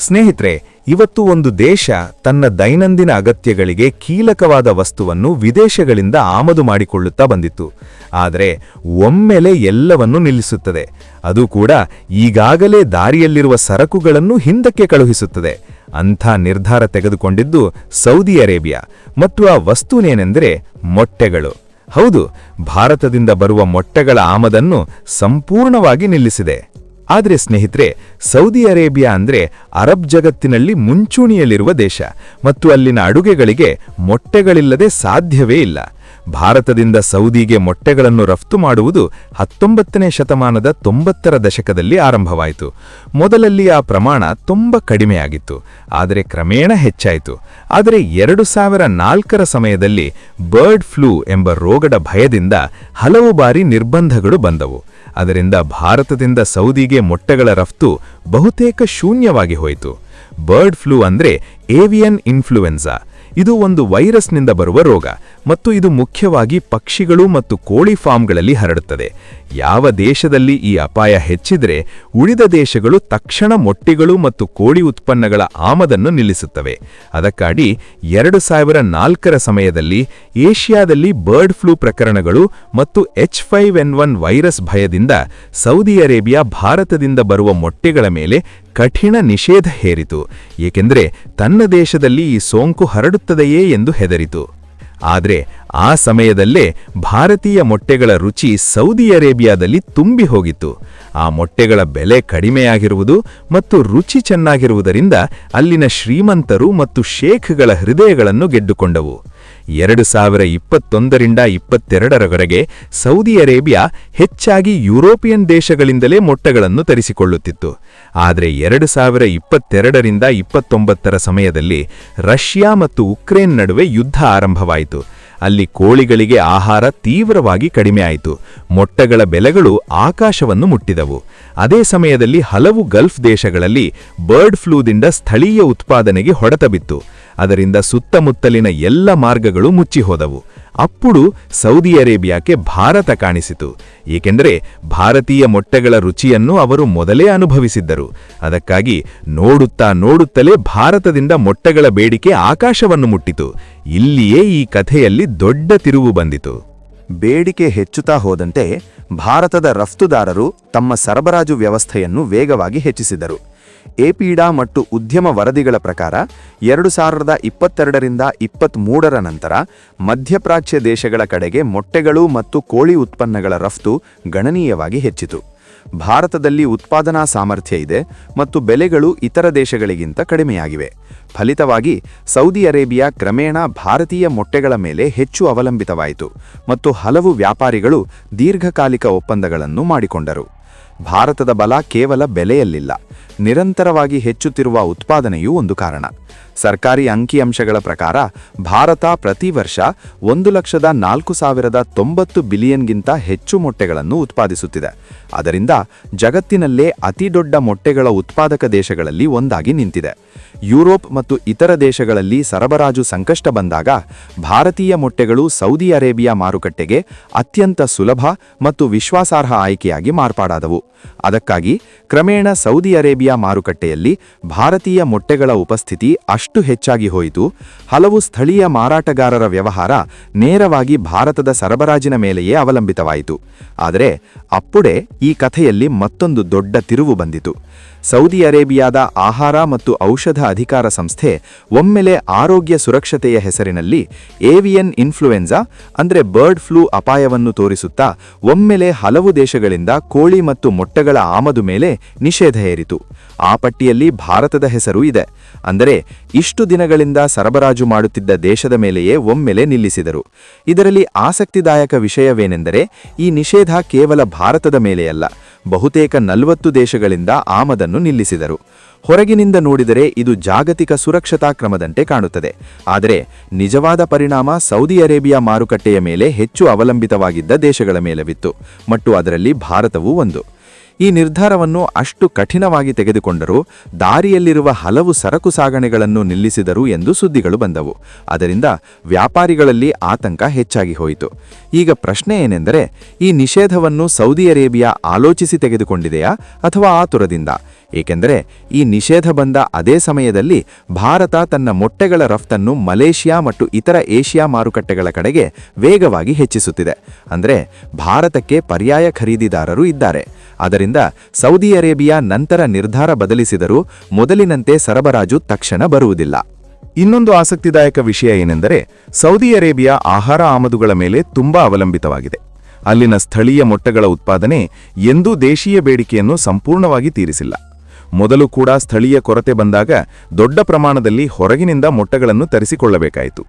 ಸ್ನೇಹಿತರೆ, ಇವತ್ತು ಒಂದು ದೇಶ ತನ್ನ ದೈನಂದಿನ ಅಗತ್ಯಗಳಿಗೆ ಕೀಲಕವಾದ ವಸ್ತುವನ್ನು ವಿದೇಶಗಳಿಂದ ಆಮದು ಮಾಡಿಕೊಳ್ಳುತ್ತಾ ಬಂದಿತ್ತು. ಆದರೆ ಒಮ್ಮೆಲೆ ಎಲ್ಲವನ್ನೂ ನಿಲ್ಲಿಸುತ್ತದೆ. ಅದು ಕೂಡ ಈಗಾಗಲೇ ದಾರಿಯಲ್ಲಿರುವ ಸರಕುಗಳನ್ನು ಹಿಂದಕ್ಕೆ ಕಳುಹಿಸುತ್ತದೆ. ಅಂಥ ನಿರ್ಧಾರ ತೆಗೆದುಕೊಂಡಿದ್ದು ಸೌದಿ ಅರೇಬಿಯಾ. ಮತ್ತು ಆ ವಸ್ತುನೇನೆಂದರೆ ಮೊಟ್ಟೆಗಳು. ಹೌದು, ಭಾರತದಿಂದ ಬರುವ ಮೊಟ್ಟೆಗಳ ಆಮದನ್ನು ಸಂಪೂರ್ಣವಾಗಿ ನಿಲ್ಲಿಸಿದೆ. ಆದರೆ ಸ್ನೇಹಿತರೆ, ಸೌದಿ ಅರೇಬಿಯಾ ಅಂದ್ರೆ ಅರಬ್ ಜಗತ್ತಿನಲ್ಲಿ ಮುಂಚೂಣಿಯಲ್ಲಿರುವ ದೇಶ ಮತ್ತು ಅಲ್ಲಿನ ಅಡುಗೆಗಳಿಗೆ ಮೊಟ್ಟೆಗಳಿಲ್ಲದೆ ಸಾಧ್ಯವೇ ಇಲ್ಲ. ಭಾರತದಿಂದ ಸೌದಿಗೆ ಮೊಟ್ಟೆಗಳನ್ನು ರಫ್ತು ಮಾಡುವುದು 19ನೇ ಶತಮಾನದ 90ರ ದಶಕದಲ್ಲಿ ಆರಂಭವಾಯಿತು. ಮೊದಲಲ್ಲಿ ಆ ಪ್ರಮಾಣ ತುಂಬ ಕಡಿಮೆಯಾಗಿತ್ತು, ಆದರೆ ಕ್ರಮೇಣ ಹೆಚ್ಚಾಯಿತು. ಆದರೆ 2004ರ ಸಮಯದಲ್ಲಿ ಬರ್ಡ್ ಫ್ಲೂ ಎಂಬ ರೋಗದ ಭಯದಿಂದ ಹಲವು ಬಾರಿ ನಿರ್ಬಂಧಗಳು ಬಂದವು. ಅದರಿಂದ ಭಾರತದಿಂದ ಸೌದಿಗೆ ಮೊಟ್ಟೆಗಳ ರಫ್ತು ಬಹುತೇಕ ಶೂನ್ಯವಾಗಿ ಹೋಯಿತು. ಬರ್ಡ್ ಫ್ಲೂ ಅಂದ್ರೆ ಏವಿಯನ್ ಇನ್ಫ್ಲೂಯೆನ್ಸಾ. ಇದು ಒಂದು ವೈರಸ್ನಿಂದ ಬರುವ ರೋಗ ಮತ್ತು ಇದು ಮುಖ್ಯವಾಗಿ ಪಕ್ಷಿಗಳು ಮತ್ತು ಕೋಳಿ ಫಾರ್ಮ್ಗಳಲ್ಲಿ ಹರಡುತ್ತದೆ. ಯಾವ ದೇಶದಲ್ಲಿ ಈ ಅಪಾಯ ಹೆಚ್ಚಿದ್ರೆ ಉಳಿದ ದೇಶಗಳು ತಕ್ಷಣ ಮೊಟ್ಟೆಗಳು ಮತ್ತು ಕೋಳಿ ಉತ್ಪನ್ನಗಳ ಆಮದನ್ನು ನಿಲ್ಲಿಸುತ್ತವೆ. ಅದಕ್ಕಾಗಿ 2004ರ ಸಮಯದಲ್ಲಿ ಏಷ್ಯಾದಲ್ಲಿ ಬರ್ಡ್ ಫ್ಲೂ ಪ್ರಕರಣಗಳು ಮತ್ತು H5N1 ವೈರಸ್ ಭಯದಿಂದ ಸೌದಿ ಅರೇಬಿಯಾ ಭಾರತದಿಂದ ಬರುವ ಮೊಟ್ಟೆಗಳ ಮೇಲೆ ಕಠಿಣ ನಿಷೇಧ ಹೇರಿತು. ಏಕೆಂದರೆ ತನ್ನ ದೇಶದಲ್ಲಿ ಈ ಸೋಂಕು ಹರಡುತ್ತದೆಯೇ ಎಂದು ಹೆದರಿತು. ಆದರೆ ಆ ಸಮಯದಲ್ಲೇ ಭಾರತೀಯ ಮೊಟ್ಟೆಗಳ ರುಚಿ ಸೌದಿ ಅರೇಬಿಯಾದಲ್ಲಿ ತುಂಬಿ ಹೋಗಿತ್ತು. ಆ ಮೊಟ್ಟೆಗಳ ಬೆಲೆ ಕಡಿಮೆಯಾಗಿರುವುದು ಮತ್ತು ರುಚಿ ಚೆನ್ನಾಗಿರುವುದರಿಂದ ಅಲ್ಲಿನ ಶ್ರೀಮಂತರು ಮತ್ತು ಶೇಖ್ಗಳ ಹೃದಯಗಳನ್ನು ಗೆದ್ದುಕೊಂಡವು. 2021ರಿಂದ 2022ರವರೆಗೆ ಸೌದಿ ಅರೇಬಿಯಾ ಹೆಚ್ಚಾಗಿ ಯುರೋಪಿಯನ್ ದೇಶಗಳಿಂದಲೇ ಮೊಟ್ಟೆಗಳನ್ನು ತರಿಸಿಕೊಳ್ಳುತ್ತಿತ್ತು. ಆದರೆ 2022ರಿಂದ 2029ರ ಸಮಯದಲ್ಲಿ ರಷ್ಯಾ ಮತ್ತು ಉಕ್ರೇನ್ ನಡುವೆ ಯುದ್ಧ ಆರಂಭವಾಯಿತು. ಅಲ್ಲಿ ಕೋಳಿಗಳಿಗೆ ಆಹಾರ ತೀವ್ರವಾಗಿ ಕಡಿಮೆಯಾಯಿತು. ಮೊಟ್ಟೆಗಳ ಬೆಲೆಗಳು ಆಕಾಶವನ್ನು ಮುಟ್ಟಿದವು. ಅದೇ ಸಮಯದಲ್ಲಿ ಹಲವು ಗಲ್ಫ್ ದೇಶಗಳಲ್ಲಿ ಬರ್ಡ್ ಫ್ಲೂದಿಂದ ಸ್ಥಳೀಯ ಉತ್ಪಾದನೆಗೆ ಹೊಡೆತ ಬಿತ್ತು. ಅದರಿಂದ ಸುತ್ತಮುತ್ತಲಿನ ಎಲ್ಲ ಮಾರ್ಗಗಳು ಮುಚ್ಚಿಹೋದವು. ಅప్పుడు ಸೌದಿ ಅರೇಬಿಯಾಕ್ಕೆ ಭಾರತ ಕಾಣಿಸಿತು. ಏಕೆಂದರೆ ಭಾರತೀಯ ಮೊಟ್ಟೆಗಳ ರುಚಿಯನ್ನು ಅವರು ಮೊದಲೇ ಅನುಭವಿಸಿದ್ದರು. ಅದಕ್ಕಾಗಿ ನೋಡುತ್ತಲೇ ಭಾರತದಿಂದ ಮೊಟ್ಟೆಗಳ ಬೇಡಿಕೆ ಆಕಾಶವನ್ನು ಮುಟ್ಟಿತು. ಇಲ್ಲಿಯೇ ಈ ಕಥೆಯಲ್ಲಿ ದೊಡ್ಡ ತಿರುವು ಬಂದಿತು. ಬೇಡಿಕೆ ಹೆಚ್ಚುತ್ತಾ ಹೋದಂತೆ ಭಾರತದ ರಫ್ತುದಾರರು ತಮ್ಮ ಸರಬರಾಜು ವ್ಯವಸ್ಥೆಯನ್ನು ವೇಗವಾಗಿ ಹೆಚ್ಚಿಸಿದರು. ಎಪಿಡಾ ಮತ್ತು ಉದ್ಯಮ ವರದಿಗಳ ಪ್ರಕಾರ 2022ರಿಂದ 2023ರ ನಂತರ ಮಧ್ಯಪ್ರಾಚ್ಯ ದೇಶಗಳ ಕಡೆಗೆ ಮೊಟ್ಟೆಗಳು ಮತ್ತು ಕೋಳಿ ಉತ್ಪನ್ನಗಳ ರಫ್ತು ಗಣನೀಯವಾಗಿ ಹೆಚ್ಚಿತು. ಭಾರತದಲ್ಲಿ ಉತ್ಪಾದನಾ ಸಾಮರ್ಥ್ಯ ಇದೆ ಮತ್ತು ಬೆಲೆಗಳು ಇತರ ದೇಶಗಳಿಗಿಂತ ಕಡಿಮೆಯಾಗಿವೆ. ಫಲಿತವಾಗಿ ಸೌದಿ ಅರೇಬಿಯಾ ಕ್ರಮೇಣ ಭಾರತೀಯ ಮೊಟ್ಟೆಗಳ ಮೇಲೆ ಹೆಚ್ಚು ಅವಲಂಬಿತವಾಯಿತು ಮತ್ತು ಹಲವು ವ್ಯಾಪಾರಿಗಳು ದೀರ್ಘಕಾಲಿಕ ಒಪ್ಪಂದಗಳನ್ನು ಮಾಡಿಕೊಂಡರು. ಭಾರತದ ಬಲ ಕೇವಲ ಬೆಲೆಯಲ್ಲಿಲ್ಲ, ನಿರಂತರವಾಗಿ ಹೆಚ್ಚುತ್ತಿರುವ ಉತ್ಪಾದನೆಯೂ ಒಂದು ಕಾರಣ. ಸರ್ಕಾರಿ ಅಂಕಿಅಂಶಗಳ ಪ್ರಕಾರ ಭಾರತ ಪ್ರತಿ ವರ್ಷ 1,04,090 ಬಿಲಿಯನ್ಗಿಂತ ಹೆಚ್ಚು ಮೊಟ್ಟೆಗಳನ್ನು ಉತ್ಪಾದಿಸುತ್ತಿದೆ. ಅದರಿಂದ ಜಗತ್ತಿನಲ್ಲೇ ಅತಿದೊಡ್ಡ ಮೊಟ್ಟೆಗಳ ಉತ್ಪಾದಕ ದೇಶಗಳಲ್ಲಿ ಒಂದಾಗಿ ನಿಂತಿದೆ. ಯುರೋಪ್ ಮತ್ತು ಇತರ ದೇಶಗಳಲ್ಲಿ ಸರಬರಾಜು ಸಂಕಷ್ಟ ಬಂದಾಗ ಭಾರತೀಯ ಮೊಟ್ಟೆಗಳು ಸೌದಿ ಅರೇಬಿಯಾ ಮಾರುಕಟ್ಟೆಗೆ ಅತ್ಯಂತ ಸುಲಭ ಮತ್ತು ವಿಶ್ವಾಸಾರ್ಹ ಆಯ್ಕೆಯಾಗಿ ಮಾರ್ಪಾಡಾದವು. ಅದಕ್ಕಾಗಿ ಕ್ರಮೇಣ ಸೌದಿ ಅರೇಬಿಯಾ ಮಾರುಕಟ್ಟೆಯಲ್ಲಿ ಭಾರತೀಯ ಮೊಟ್ಟೆಗಳ ಉಪಸ್ಥಿತಿ ಅಷ್ಟು ಹೆಚ್ಚಾಗಿ ಹೋಯಿತು. ಹಲವು ಸ್ಥಳೀಯ ಮಾರಾಟಗಾರರ ವ್ಯವಹಾರ ನೇರವಾಗಿ ಭಾರತದ ಸರಬರಾಜಿನ ಮೇಲೆಯೇ ಅವಲಂಬಿತವಾಯಿತು. ಆದರೆ ಅప్పుడే ಈ ಕಥೆಯಲ್ಲಿ ಮತ್ತೊಂದು ದೊಡ್ಡ ತಿರುವು ಬಂದಿತು. ಸೌದಿ ಅರೇಬಿಯಾದ ಆಹಾರ ಮತ್ತು ಔಷಧ ಅಧಿಕಾರ ಸಂಸ್ಥೆ ಒಮ್ಮೆಲೆ ಆರೋಗ್ಯ ಸುರಕ್ಷತೆಯ ಹೆಸರಿನಲ್ಲಿ ಏವಿಯನ್ ಇನ್ಫ್ಲೂಯೆನ್ಸಾ ಅಂದ್ರೆ ಬರ್ಡ್ ಫ್ಲೂ ಅಪಾಯವನ್ನು ತೋರಿಸುತ್ತಾ ಒಮ್ಮೆಲೆ ಹಲವು ದೇಶಗಳಿಂದ ಕೋಳಿ ಮತ್ತು ಮೊಟ್ಟೆಗಳ ಆಮದು ಮೇಲೆ ನಿಷೇಧ ಹೇರಿತು. ಆ ಪಟ್ಟಿಯಲ್ಲಿ ಭಾರತದ ಹೆಸರು ಇದೆ. ಅಂದರೆ ಇಷ್ಟು ದಿನಗಳಿಂದ ಸರಬರಾಜು ಮಾಡುತ್ತಿದ್ದ ದೇಶದ ಮೇಲೆಯೇ ಒಮ್ಮೆಲೆ ನಿಲ್ಲಿಸಿದರು. ಇದರಲ್ಲಿ ಆಸಕ್ತಿದಾಯಕ ವಿಷಯವೇನೆಂದರೆ ಈ ನಿಷೇಧ ಕೇವಲ ಭಾರತದ ಮೇಲೆಯಲ್ಲ, ಬಹುತೇಕ 40 ದೇಶಗಳಿಂದ ಆಮದನ್ನು ನಿಲ್ಲಿಸಿದರು. ಹೊರಗಿನಿಂದ ನೋಡಿದರೆ ಇದು ಜಾಗತಿಕ ಸುರಕ್ಷತಾ ಕ್ರಮದಂತೆ ಕಾಣುತ್ತದೆ. ಆದರೆ ನಿಜವಾದ ಪರಿಣಾಮ ಸೌದಿ ಅರೇಬಿಯಾ ಮಾರುಕಟ್ಟೆಯ ಮೇಲೆ ಹೆಚ್ಚು ಅವಲಂಬಿತವಾಗಿದ್ದ ದೇಶಗಳ ಮೇಲವಿತ್ತು ಮತ್ತು ಅದರಲ್ಲಿ ಭಾರತವೂ ಒಂದು. ಈ ನಿರ್ಧಾರವನ್ನು ಅಷ್ಟು ಕಠಿಣವಾಗಿ ತೆಗೆದುಕೊಂಡರೂ ದಾರಿಯಲ್ಲಿರುವ ಹಲವು ಸರಕು ಸಾಗಣೆಗಳನ್ನು ನಿಲ್ಲಿಸಿದರು ಎಂದು ಸುದ್ದಿಗಳು ಬಂದವು. ಅದರಿಂದ ವ್ಯಾಪಾರಿಗಳಲ್ಲಿ ಆತಂಕ ಹೆಚ್ಚಾಗಿ ಹೋಯಿತು. ಈಗ ಪ್ರಶ್ನೆ ಏನೆಂದರೆ, ಈ ನಿಷೇಧವನ್ನು ಸೌದಿ ಅರೇಬಿಯಾ ಆಲೋಚಿಸಿ ತೆಗೆದುಕೊಂಡಿದೆಯಾ ಅಥವಾ ಆತುರದಿಂದ? ಏಕೆಂದರೆ ಈ ನಿಷೇಧ ಬಂದ ಅದೇ ಸಮಯದಲ್ಲಿ ಭಾರತ ತನ್ನ ಮೊಟ್ಟೆಗಳ ರಫ್ತನ್ನು ಮಲೇಷಿಯಾ ಮತ್ತು ಇತರ ಏಷ್ಯಾ ಮಾರುಕಟ್ಟೆಗಳ ಕಡೆಗೆ ವೇಗವಾಗಿ ಹೆಚ್ಚಿಸುತ್ತಿದೆ. ಅಂದರೆ ಭಾರತಕ್ಕೆ ಪರ್ಯಾಯ ಖರೀದಿದಾರರು ಇದ್ದಾರೆ. ಅದರಿಂದ ಸೌದಿ ಅರೇಬಿಯಾ ನಂತರ ನಿರ್ಧಾರ ಬದಲಿಸಿದರೂ ಮೊದಲಿನಂತೆ ಸರಬರಾಜು ತಕ್ಷಣ ಬರುವುದಿಲ್ಲ. ಇನ್ನೊಂದು ಆಸಕ್ತಿದಾಯಕ ವಿಷಯ ಏನೆಂದರೆ, ಸೌದಿ ಅರೇಬಿಯಾ ಆಹಾರ ಆಮದುಗಳ ಮೇಲೆ ತುಂಬಾ ಅವಲಂಬಿತವಾಗಿದೆ. ಅಲ್ಲಿನ ಸ್ಥಳೀಯ ಮೊಟ್ಟೆಗಳ ಉತ್ಪಾದನೆ ಎಂದೂ ದೇಶೀಯ ಬೇಡಿಕೆಯನ್ನು ಸಂಪೂರ್ಣವಾಗಿ ತೀರಿಸಿಲ್ಲ. ಮೊದಲು ಕೂಡ ಸ್ಥಳೀಯ ಕೊರತೆ ಬಂದಾಗ ದೊಡ್ಡ ಪ್ರಮಾಣದಲ್ಲಿ ಹೊರಗಿನಿಂದ ಮೊಟ್ಟೆಗಳನ್ನು ತರಿಸಿಕೊಳ್ಳಬೇಕಾಯಿತು.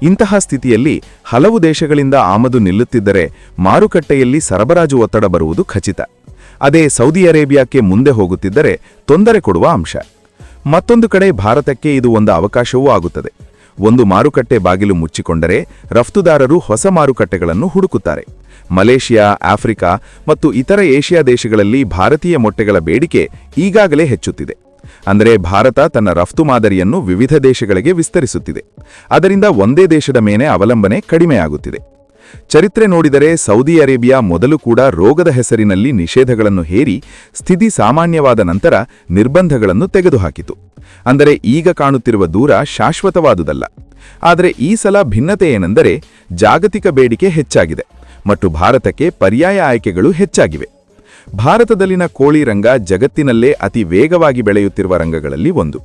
ಇಂತಹ ಸ್ಥಿತಿಯಲ್ಲಿ ಹಲವು ದೇಶಗಳಿಂದ ಆಮದು ನಿಲ್ಲುತ್ತಿದ್ದರೆ ಮಾರುಕಟ್ಟೆಯಲ್ಲಿ ಸರಬರಾಜು ಒತ್ತಡ ಬರುವುದು ಖಚಿತ. ಅದೇ ಸೌದಿ ಅರೇಬಿಯಾಕ್ಕೆ ಮುಂದೆ ಹೋಗುತ್ತಿದ್ದರೆ ತೊಂದರೆ ಕೊಡುವ ಅಂಶ. ಮತ್ತೊಂದು ಕಡೆ ಭಾರತಕ್ಕೆ ಇದು ಒಂದು ಅವಕಾಶವೂ ಆಗುತ್ತದೆ. ಒಂದು ಮಾರುಕಟ್ಟೆ ಬಾಗಿಲು ಮುಚ್ಚಿಕೊಂಡರೆ ರಫ್ತುದಾರರು ಹೊಸ ಮಾರುಕಟ್ಟೆಗಳನ್ನು ಹುಡುಕುತ್ತಾರೆ. ಮಲೇಷಿಯಾ, ಆಫ್ರಿಕಾ ಮತ್ತು ಇತರ ಏಷ್ಯಾ ದೇಶಗಳಲ್ಲಿ ಭಾರತೀಯ ಮೊಟ್ಟೆಗಳ ಬೇಡಿಕೆ ಈಗಾಗಲೇ ಹೆಚ್ಚುತ್ತಿದೆ. ಅಂದರೆ ಭಾರತ ತನ್ನ ರಫ್ತು ಮಾದರಿಯನ್ನು ವಿವಿಧ ದೇಶಗಳಿಗೆ ವಿಸ್ತರಿಸುತ್ತಿದೆ. ಅದರಿಂದ ಒಂದೇ ದೇಶದ ಮೇಲೆ ಅವಲಂಬನೆ ಕಡಿಮೆಯಾಗುತ್ತಿದೆ. ಚರಿತ್ರೆ ನೋಡಿದರೆ ಸೌದಿ ಅರೇಬಿಯಾ ಮೊದಲು ಕೂಡ ರೋಗದ ಹೆಸರಿನಲ್ಲಿ ನಿಷೇಧಗಳನ್ನು ಹೇರಿ ಸ್ಥಿತಿ ಸಾಮಾನ್ಯವಾದ ನಂತರ ನಿರ್ಬಂಧಗಳನ್ನು ತೆಗೆದುಹಾಕಿತು. ಅಂದರೆ ಈಗ ಕಾಣುತ್ತಿರುವ ದೂರ ಶಾಶ್ವತವಾದುದಲ್ಲ. ಆದರೆ ಈ ಸಲ ಭಿನ್ನತೆ ಏನೆಂದರೆ ಜಾಗತಿಕ ಬೇಡಿಕೆ ಹೆಚ್ಚಾಗಿದೆ ಮತ್ತು ಭಾರತಕ್ಕೆ ಪರ್ಯಾಯ ಆಯ್ಕೆಗಳು ಹೆಚ್ಚಾಗಿವೆ. ಭಾರತದಲ್ಲಿನ ಕೋಳಿ ರಂಗ ಜಗತ್ತಿನಲ್ಲೇ ಅತಿ ವೇಗವಾಗಿ ಬೆಳೆಯುತ್ತಿರುವ ರಂಗಗಳಲ್ಲಿ ಒಂದು.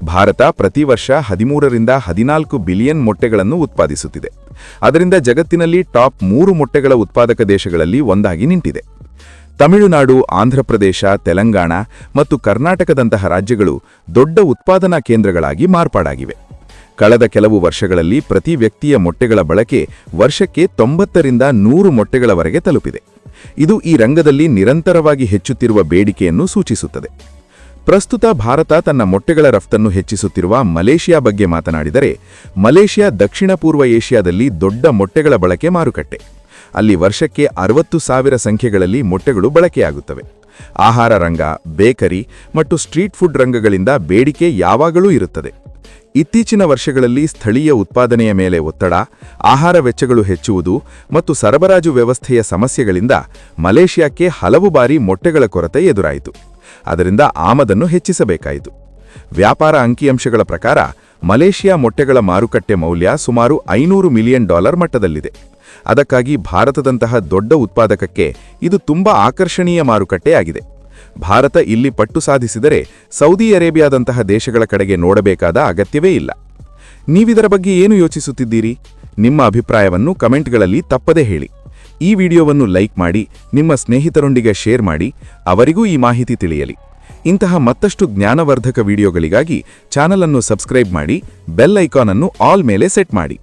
ಭಾರತ ಪ್ರತಿ ವರ್ಷ 13ರಿಂದ 14 ಬಿಲಿಯನ್ ಮೊಟ್ಟೆಗಳನ್ನು ಉತ್ಪಾದಿಸುತ್ತಿದೆ. ಅದರಿಂದ ಜಗತ್ತಿನಲ್ಲಿ ಟಾಪ್ 3 ಮೊಟ್ಟೆಗಳ ಉತ್ಪಾದಕ ದೇಶಗಳಲ್ಲಿ ಒಂದಾಗಿ ನಿಂತಿದೆ. ತಮಿಳುನಾಡು, ಆಂಧ್ರಪ್ರದೇಶ, ತೆಲಂಗಾಣ ಮತ್ತು ಕರ್ನಾಟಕದಂತಹ ರಾಜ್ಯಗಳು ದೊಡ್ಡ ಉತ್ಪಾದನಾ ಕೇಂದ್ರಗಳಾಗಿ ಮಾರ್ಪಾಡಾಗಿವೆ. ಕಳೆದ ಕೆಲವು ವರ್ಷಗಳಲ್ಲಿ ಪ್ರತಿ ವ್ಯಕ್ತಿಯ ಮೊಟ್ಟೆಗಳ ಬಳಕೆ ವರ್ಷಕ್ಕೆ 90ರಿಂದ 100 ಮೊಟ್ಟೆಗಳವರೆಗೆ ತಲುಪಿದೆ. ಇದು ಈ ರಂಗದಲ್ಲಿ ನಿರಂತರವಾಗಿ ಹೆಚ್ಚುತ್ತಿರುವ ಬೇಡಿಕೆಯನ್ನು ಸೂಚಿಸುತ್ತದೆ. ಪ್ರಸ್ತುತ ಭಾರತ ತನ್ನ ಮೊಟ್ಟೆಗಳ ರಫ್ತನ್ನು ಹೆಚ್ಚಿಸುತ್ತಿರುವ ಮಲೇಷಿಯಾ ಬಗ್ಗೆ ಮಾತನಾಡಿದರೆ, ಮಲೇಷಿಯಾ ದಕ್ಷಿಣ ಪೂರ್ವ ಏಷ್ಯಾದಲ್ಲಿ ದೊಡ್ಡ ಮೊಟ್ಟೆಗಳ ಬಳಕೆ ಮಾರುಕಟ್ಟೆ. ಅಲ್ಲಿ ವರ್ಷಕ್ಕೆ 60,000 ಸಂಖ್ಯೆಗಳಲ್ಲಿ ಮೊಟ್ಟೆಗಳು ಬಳಕೆಯಾಗುತ್ತವೆ. ಆಹಾರ ರಂಗ, ಬೇಕರಿ ಮತ್ತು ಸ್ಟ್ರೀಟ್ ಫುಡ್ ರಂಗಗಳಿಂದ ಬೇಡಿಕೆ ಯಾವಾಗಲೂ ಇರುತ್ತದೆ. ಇತ್ತೀಚಿನ ವರ್ಷಗಳಲ್ಲಿ ಸ್ಥಳೀಯ ಉತ್ಪಾದನೆಯ ಮೇಲೆ ಒತ್ತಡ, ಆಹಾರ ವೆಚ್ಚಗಳು ಹೆಚ್ಚುವುದು ಮತ್ತು ಸರಬರಾಜು ವ್ಯವಸ್ಥೆಯ ಸಮಸ್ಯೆಗಳಿಂದ ಮಲೇಷಿಯಾಕ್ಕೆ ಹಲವು ಬಾರಿ ಮೊಟ್ಟೆಗಳ ಕೊರತೆ ಎದುರಾಯಿತು. ಅದರಿಂದ ಆಮದನ್ನು ಹೆಚ್ಚಿಸಬೇಕಾಯಿತು. ವ್ಯಾಪಾರ ಅಂಕಿಅಂಶಗಳ ಪ್ರಕಾರ ಮಲೇಷಿಯಾ ಮೊಟ್ಟೆಗಳ ಮಾರುಕಟ್ಟೆ ಮೌಲ್ಯ ಸುಮಾರು $500 ಮಿಲಿಯನ್ ಮಟ್ಟದಲ್ಲಿದೆ. ಅದಕ್ಕಾಗಿ ಭಾರತದಂತಹ ದೊಡ್ಡ ಉತ್ಪಾದಕಕ್ಕೆ ಇದು ತುಂಬಾ ಆಕರ್ಷಣೀಯ ಮಾರುಕಟ್ಟೆಯಾಗಿದೆ. ಭಾರತ ಇಲ್ಲಿ ಪಟ್ಟು ಸಾಧಿಸಿದರೆ ಸೌದಿ ಅರೇಬಿಯಾದಂತಹ ದೇಶಗಳ ಕಡೆಗೆ ನೋಡಬೇಕಾದ ಅಗತ್ಯವೇ ಇಲ್ಲ. ನೀವಿದರ ಬಗ್ಗೆ ಏನು ಯೋಚಿಸುತ್ತಿದ್ದೀರಿ? ನಿಮ್ಮ ಅಭಿಪ್ರಾಯವನ್ನು ಕಮೆಂಟ್ಗಳಲ್ಲಿ ತಪ್ಪದೇ ಹೇಳಿ. ಈ ವಿಡಿಯೋವನ್ನು ಲೈಕ್ ಮಾಡಿ, ನಿಮ್ಮ ಸ್ನೇಹಿತರೊಂದಿಗೆ ಶೇರ್ ಮಾಡಿ, ಅವರಿಗೂ ಈ ಮಾಹಿತಿ ತಿಳಿಯಲಿ. ಇಂತಹ ಮತ್ತಷ್ಟು ಜ್ಞಾನವರ್ಧಕ ವಿಡಿಯೋಗಳಿಗಾಗಿ ಚಾನಲ್ ಅನ್ನು ಸಬ್ಸ್ಕ್ರೈಬ್ ಮಾಡಿ, ಬೆಲ್ ಐಕಾನ್ ಅನ್ನು ಆಲ್ ಮೇಲೆ ಸೆಟ್ ಮಾಡಿ.